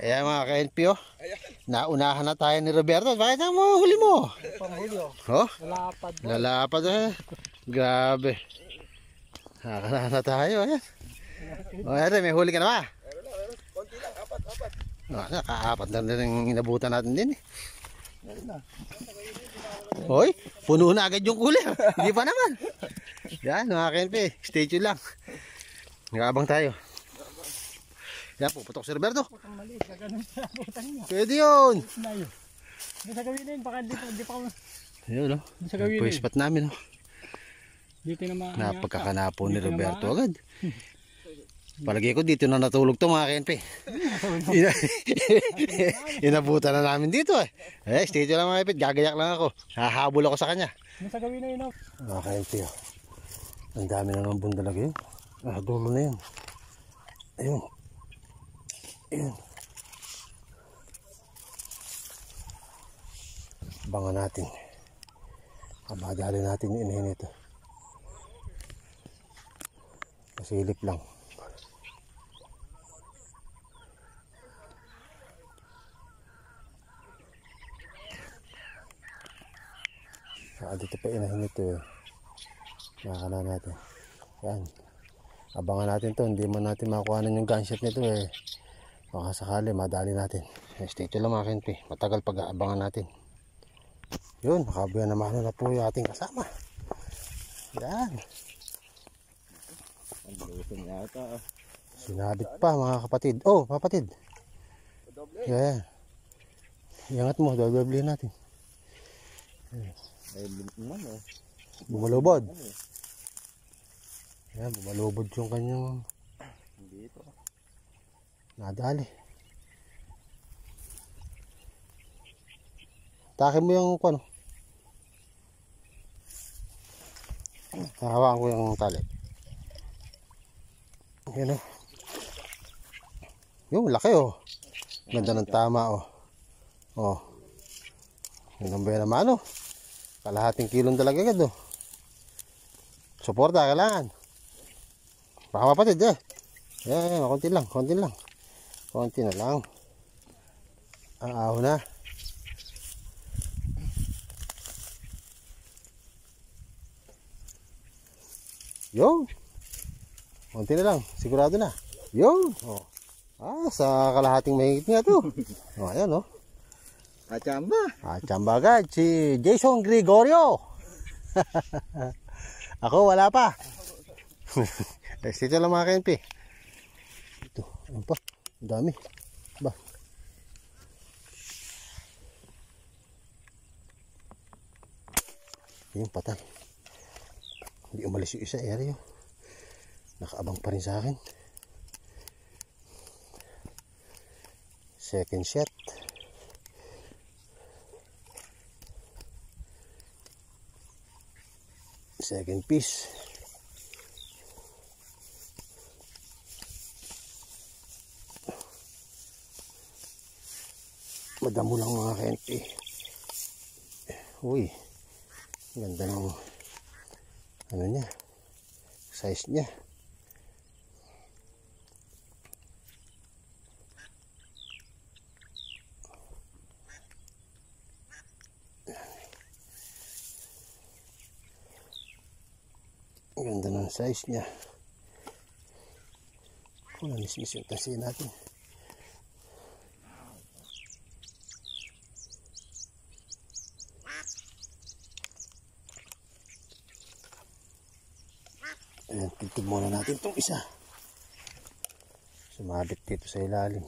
Ayan mga ka-NP, oh. Naunahan na tayo ni Roberto. Bakit ang mga huli mo? Panghuli, oh. Oh? Lalapad. Lalapad, eh. Grabe. Nakakala na tayo, ayan. O, ayan, may huli ka na ba? Konti lang, apat. Nakaapat na rin yung inabutan natin din, eh. Hoy, puno na agad yung huli. Hindi pa naman. Yan, mga ka-NP. Stay tuned lang. Nag-aabang tayo. Yan, puputok si Roberto. Putang mali, gaganon sa butang niya. Pwede yun. Hindi sa gawin na yun, baka hindi pa ako. Ayun, no? Hindi sa gawin na yun. Spot namin, no? Dito naman. Napagkakanapo ni Roberto agad. Palagi ko dito na natulog to mga KNP. Inabutan na namin dito, eh. Stay lang mga ipit, gagayak lang ako. Hahabol ako sa kanya. Hindi sa gawin na yun, oh. Mga KNP, oh. Ang dami na naman bundalag yun. Dulo na yun. Ayun. Ayun. Abangan natin. Abadali natin yung inahin ito. Masilip lang. Dito pa inahin ito, eh. Nakakala natin. Yan. Abangan natin to. Hindi man natin makuhanan yung gunshot nito, eh. Baka sakali madali natin. Stay tuned lang mga KNP. Matagal pag-aabangan natin. Yun, nakabuyan naman na po yung ating kasama. Yan. Sinabit pa mga kapatid. Oh, kapatid. Yan. Iangat mo, dodoblihin natin. Bumalubod. Yan, bumalubod yung kanyang dito. Nadali. Takin mo yung ano. Hawakan ko yung tali. Yan, oh. Yung laki, oh. Ganda ng tama, oh. Oh. Yung ba naman, oh. Kalahating kilong talaga agad, oh. Suporta kailangan. Baka mapatid, eh. Yan, konti lang. Konti na lang. Aaw na. Yung. Konti na lang. Sigurado na. Yung. Oh. Sa kalahating mahigit nga to. Oh, ayan, oh. Achamba agad. Si Jason Gregorio. Ako, wala pa. Dito lang mga KNP. Ito, ano pa? Ang dami. Ba? Yung patay. Hindi umalis yung isa, area. Nakaabang pa rin sa akin. Second shot. Second piece. Madamo lang mga KNP. Uy, ganda ng ano niya, size niya. Ganda ng size niya. Kung nanismis yung tasihin natin. Ayan, tigtig muna natin itong isa. Sumabit dito sa ilalim.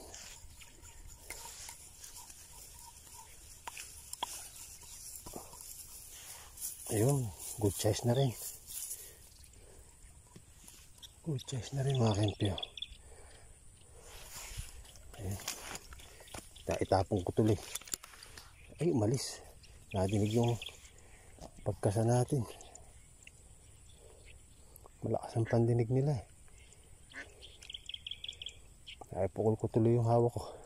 Ayun, good size na rin. Good size na rin mga KNP. Ayan. Itapong ko tuloy. Ay, umalis. Nadinig yung pagkasa natin. Malakas ang pandinig nila, eh. Ay, pukul ko tuloy yung hawak ko.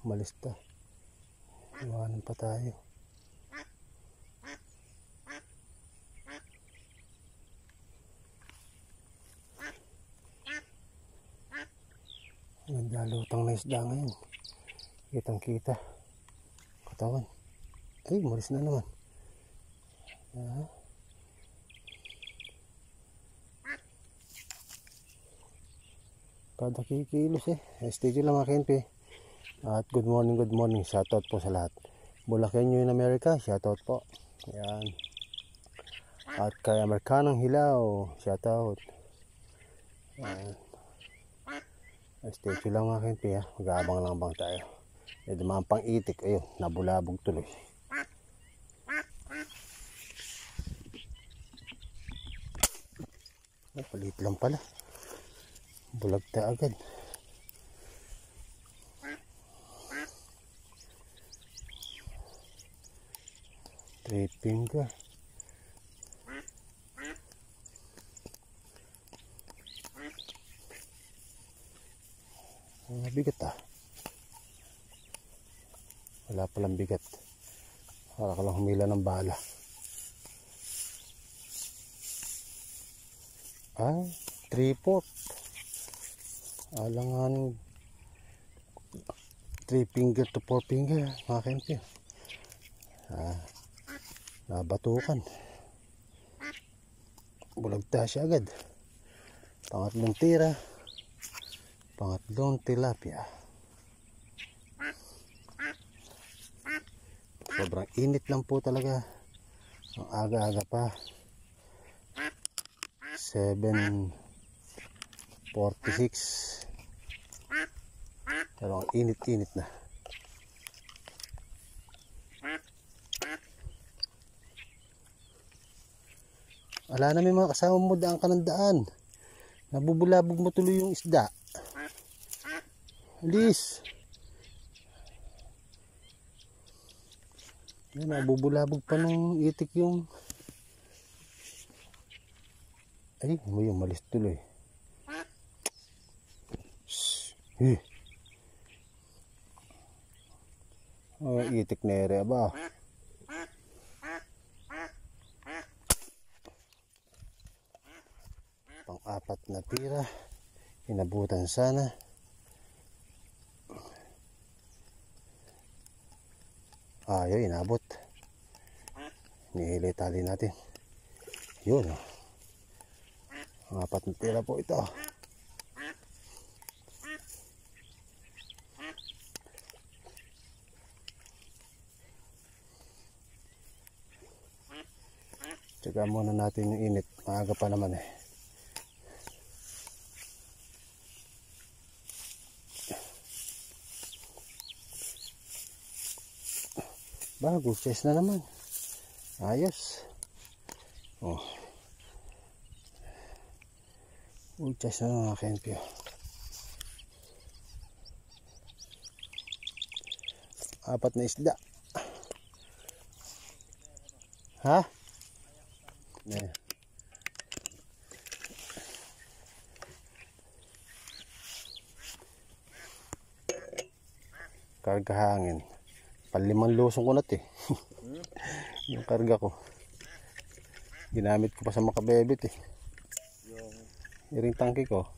Malista. Iwanan pa tayo. Naglalutang na isda ngayon. Kitang kita. Katawan. Ay, malis na naman. Kada kikilos eh. Stay lang mga KNP. At good morning. Shoutout po sa lahat. Bulakenyo in America, shoutout po. Ayan. At kay Amerikanong Hilaw, shoutout. Ayan. Stay lang mga KNP ha. Mag-aabang lang bang tayo. May dumaan pang itik. Ayun, nabulabog tuloy. Palit lang pala. Bulagta agad. Three finger. Bigat ah. Wala palang bigat. Para ka lang humila ng bala. Ah, 3/4. Alangan 3 finger to 4 finger mga KNP. Nabatukan. Bulagta siya agad. Pangatlong tira. Pangatlong tilapia. Sobrang init lang po talaga. Ang aga-aga pa. 7:46. Pero ang init-init na. Wala na, may mga kasama mo, daan ka ng daan. Nabubulabog mo tuloy yung isda. Alis. Yan, nabubulabog pa nung itik yung... Ay, may umalis tuloy. Shhh. Oh, itik na ere ba? Pang-apat na tira. Inabutan sana. Yun, inabot. Nihili tali natin. Yun. Apat na tira po ito. Tsaka muna natin yung init. Maaga pa naman eh. Good size na naman. Ayos. Oh. Good size na naman mga KNP. Apat na isda. Ha? Yeah. Karga hangin. Palimang lusong ko na ito eh. Yung karga ko. Ginamit ko pa sa makabebit eh. Yung ring tangke ko.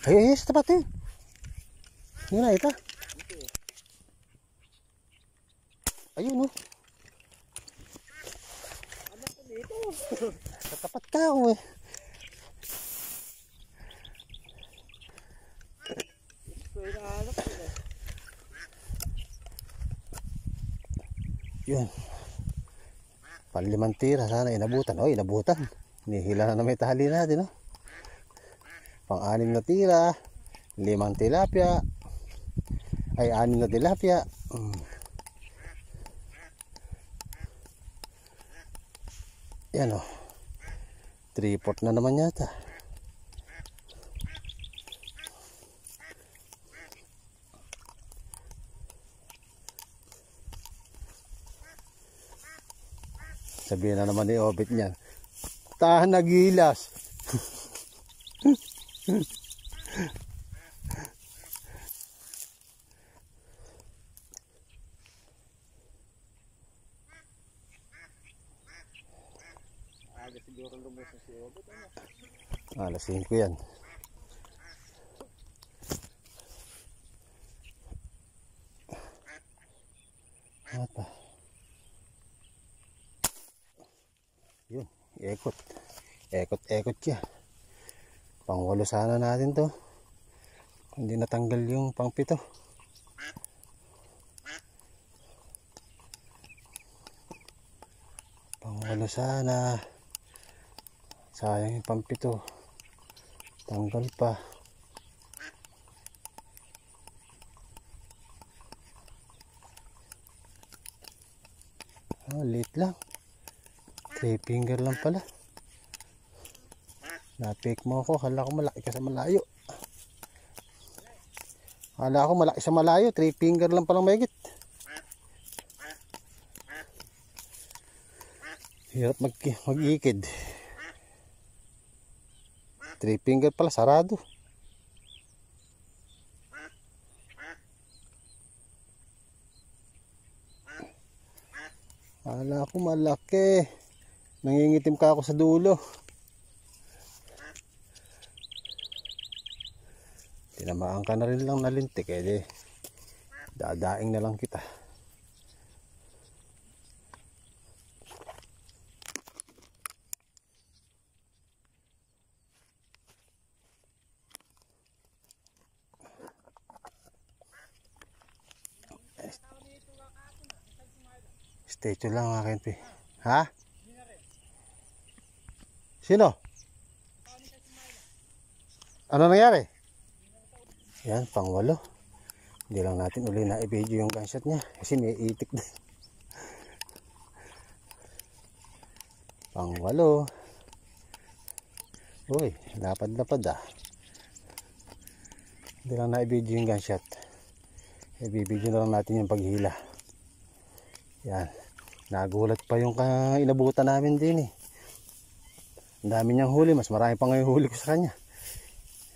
Ay, sa tapat eh. Yun na, ito. Ayun oh. Sa tapat ka oh eh. Yun. Panlimang tira sana inabutan. Oh, inabutan. Nihila na may tali natin, no? Pang-anim na tira, 5 tilapia. Ay, 6 na tilapia. Yan oh. 3/4 na naman yata. Sabihin na naman ni Obit niyan, tahan nagilas. Alas 5 yan. Ano pa? Yun, ikot. Ikot siya. Pang-8 sana natin to. Hindi natanggal yung pang-7. Pang-8 sana. Sayang yung pang-7. Tanggal pa. Late lang. 3 finger lang pala. Na-pick mo ako. Kala ko malaki ka sa malayo. Kala ko malaki sa malayo. 3 finger lang palang mahigit. Hirap mag-ikid. 3 finger pala. Sarado. Kala ko malaki. Nangingitim ka ako sa dulo. Tinamaan ka na rin lang na lintik. Dadaing na lang kita. Stay tuned lang mga KNP. Ha? Sino? Ano nangyari? Yan, pang-8. Hindi lang natin uli na i-video yung gunshot niya. Kasi may itik din. Pang-8. Uy, lapad-lapad ah. Hindi lang na i-video yung gunshot. I-video na lang natin yung paghila. Yan. Nagulat pa yung inabutan namin din eh. Ang dami niyang huli. Mas marami pa ngayon huli ko sa kanya.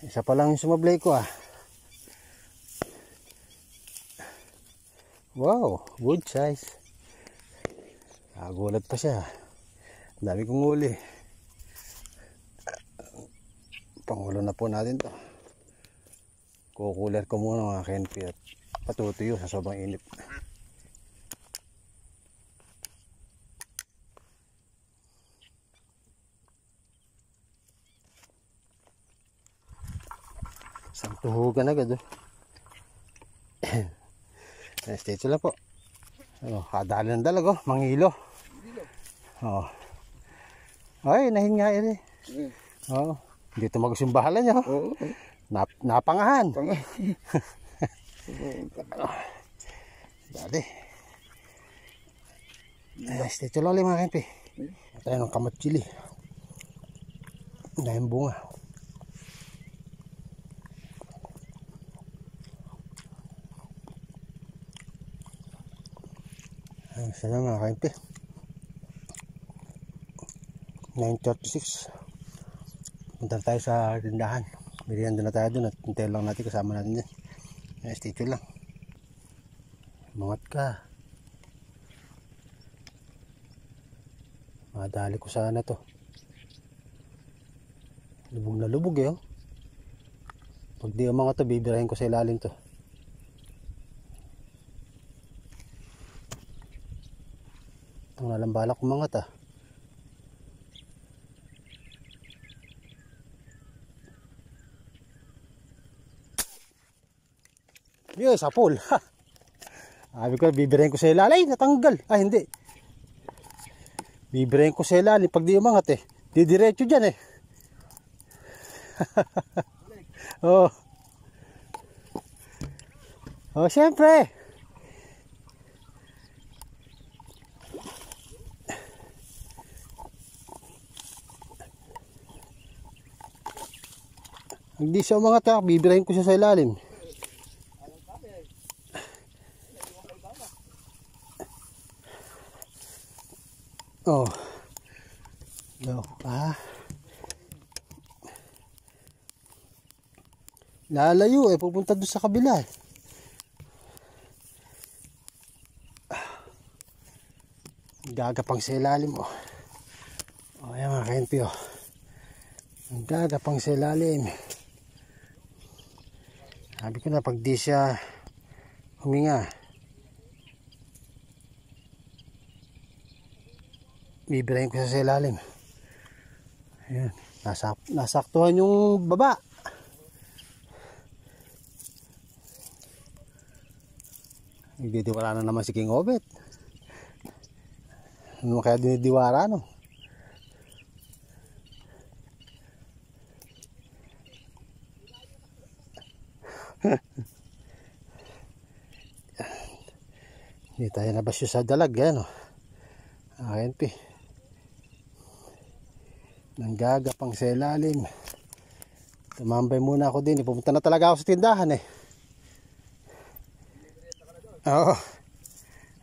Isa pa lang yung sumablay ko ah. Wow, good size. Nagulat pa siya. Ang dami kong huli. Pangulo na po natin to. Kukuler ko muna mga KNP at patutuyo sa sobrang init. Isang tuhugan agad oh. Stay lang po. Kadali ng dalag oh, mangilo. Oh. Ay, nahinga eh. Oh, dito mag-usong bahala niya oh. Napangahan. Dali. Stay lang ulit mga KNP. Tayo ng kamatsili. Dahil bunga. Sana mga KNP 9:36. Punta tayo sa tindahan. Merienda na tayo dun at hintayin lang natin kasama natin yan. Stay tuned lang. Mangat ka. Madali ko sana to. Lubog na lubog eh oh. Pag di umangat to, bibirahin ko sa ilalim to. Ang nalang balak umangat ah. Yun, sa pool. Sabi ko, bibirahin ko sa ilalim. Natanggal. Ah, hindi. Bibirahin ko sa ilalim. Pag di umangat eh. Didiretso dyan eh. Oh. Oh, syempre. Hindi siya umangat ha. Bibirahin ko siya sa ilalim. Oh. No. Ah. Lalayo eh. Pupunta doon sa kabila eh. Gagapang sa ilalim oh. Oh, yan mga KNP oh. Ang gagapang sa ilalim. Sabi ko na pag di siya huminga, bibirahin ko sa ilalim. Ayan. Nasaktuhan yung baba. Nagdidiwara na naman si King Obet. Ano kaya dinidiwara, no? Hindi tayo nabasyo sa dalag, yan, no? ANP. Nanggagapang sa ilalim. Tumambay muna ako din. Pumunta na talaga ako sa tindahan, eh. Oo.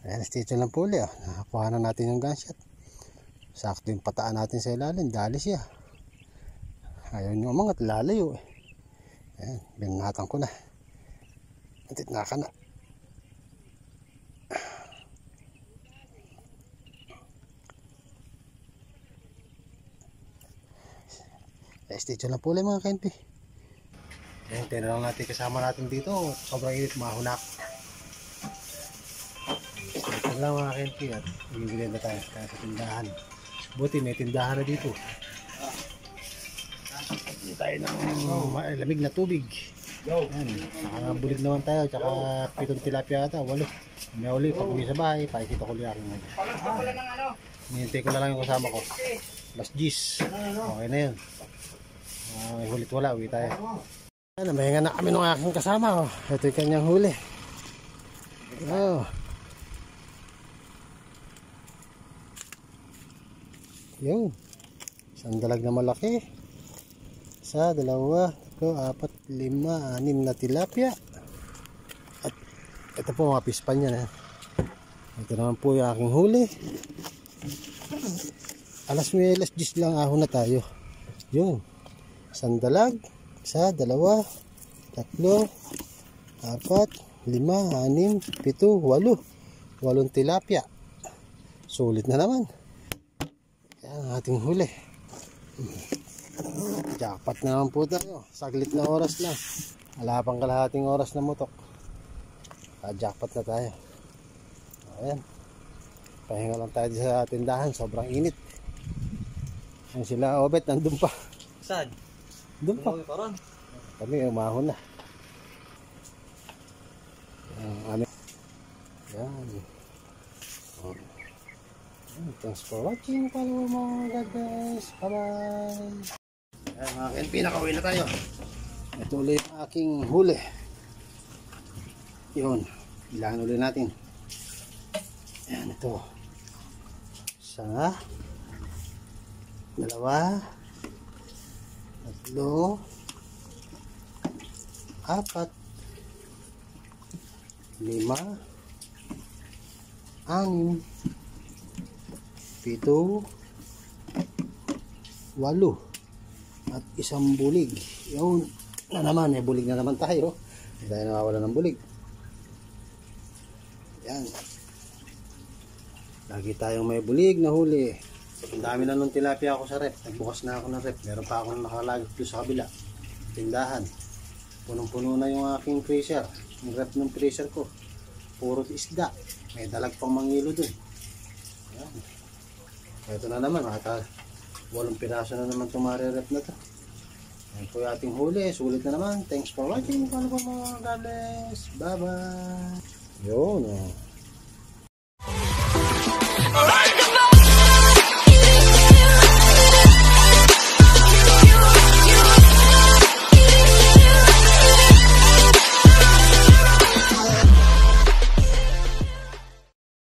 Ayan, stitch lang puli, oh. Nakakuha na natin yung gunshot. Sakto yung pataan natin sa ilalim. Dali siya. Ayaw nyo umangat, lalayo, eh. Ayan, binangatan ko na. Natitna ka na. Stitch lang puli mga KNP. Ayan, tinanong natin kasama natin dito. Sobrang init, mahunak. Stitch lang mga KNP at bibili na tayo kaya sa tindahan. Buti may tindahan na dito. Hindi tayo ng lamig na tubig. Ayan, nakabulig naman tayo. Tsaka 7 tilapia ata, 8. May uli, pag uwi sa bahay, pakikita ko liya aking mga. Nihintay ko na lang yung kasama ko. Mas G's. Okay na yun. May hulit wala, uwi tayo. Ayan, mahinga na kami ng aking kasama. Oh. Ito yung kanyang huli. Oh. Yun. Isang dalag na malaki. Isa, dalawa, 3, 4, 5, 6 na tilapia. At ito po mga pispan niya na. Ito naman po yung aking huli. Alas 10 lang ahon na tayo. Yun. Isang dalag. Isa, dalawa, 3, 4, 5, 6, 7, 8. 8 tilapia. Sulit na naman. Yan ang ating huli. Jackpot na naman po tayo. Saglit na oras lang. Wala pang kalahating oras na mutok. Jackpot na tayo. Ayan. Pahinga lang tayo sa tindahan. Sobrang init. Ayan sila Obet. Nandun pa. Saan? Doon pa. Kami umahon na. Yan. Thanks for watching. Follow mo God guys. Bye bye. Ayan mga KNP, nakauwi na tayo. Ito ulit ang aking huli. Yun. Ilangan ulit natin. Ayan ito. Isa. 2. 3. 4. 5. 6. 7. 8. At isang bulig. Yun na naman, may bulig na naman tayo. Hindi tayo nakawala ng bulig. Yan. Lagi tayong may bulig na huli. Ang dami na nung tilapia ako sa rep. Nagbukas na ako ng rep. Meron pa ako nakalagay doon sa kabila. Tindahan. Punong-puno na yung aking freezer. Yung rep ng freezer ko. Puro isda. May dalag pang mangilo dun. Yan. Ito na naman. 8 piraso na naman tumarerep na to. Ayan po yung ating huli. Sulit na naman. Thanks for watching. Follow po mga God bless. Bye bye. Yun. Oh.